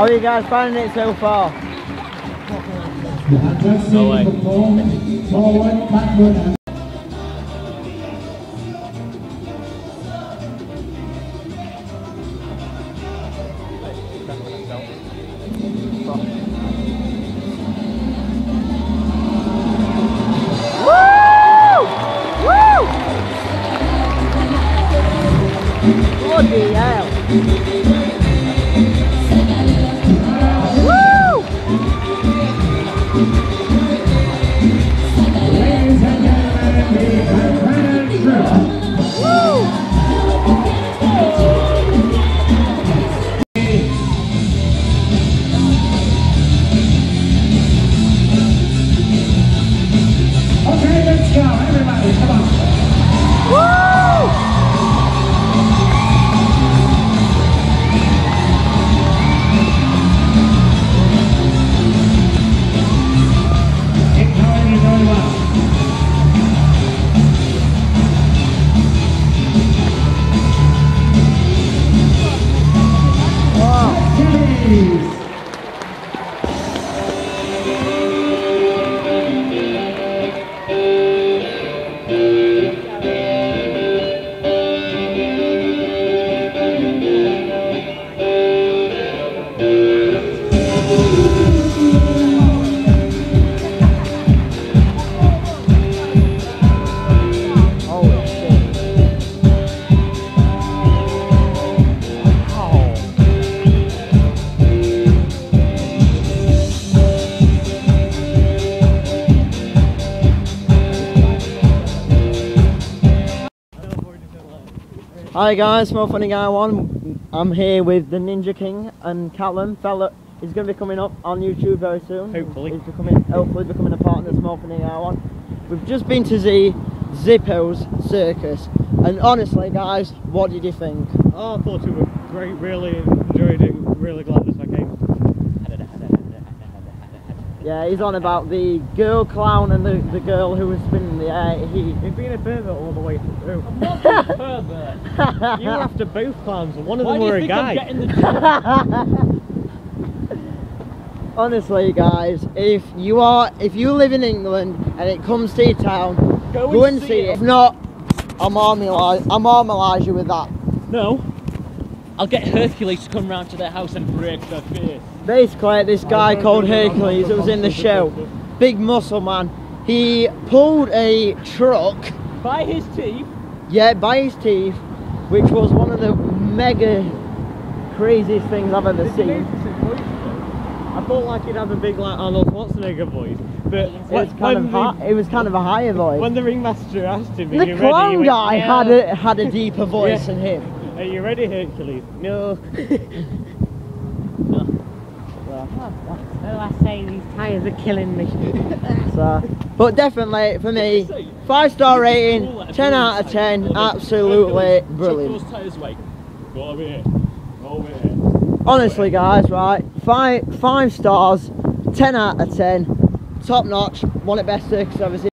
How are you guys finding it so far? No way. Forward, backward. Bloody hell! Ladies and gentlemen, the Havana Troupe. Okay, let's go, everybody, come on. Hi guys, Small Funny Guy 1. I'm here with the Ninja King and Callam. Fella is going to be coming up on YouTube very soon. Hopefully. He's hopefully becoming a part of the Small Funny Guy 1. We've just been to see Zippos Circus, and honestly guys, what did you think? Oh, I thought it was great, really enjoyed it, really glad that I came. Yeah, he's on about the girl clown and the girl who was spinning the air. He's been a pervert all the way through. I'm not a pervert. You were after both clowns, and one of them were a guy. I'm Honestly guys, if you live in England and it comes to your town, go and see it. If not, I'll normalise you with that. No, I'll get Hercules to come round to their house and break their face. Basically, this guy called Hercules that was in the show, big muscle man, he pulled a truck. By his teeth? Yeah, by his teeth, which was one of the mega craziest things I've ever seen. I thought like he'd have a big like Arnold Schwarzenegger voice, but it was kind of a higher voice. When the ringmaster asked him, the clown guy had a deeper voice than him. Are you ready, Hercules? No. Oh, I say these tyres are killing me. So, but definitely for me, 5-star rating, 10 out of 10, absolutely brilliant. Honestly guys, right, 5 stars, 10 out of 10, top notch, one of the best circuses I've ever seen.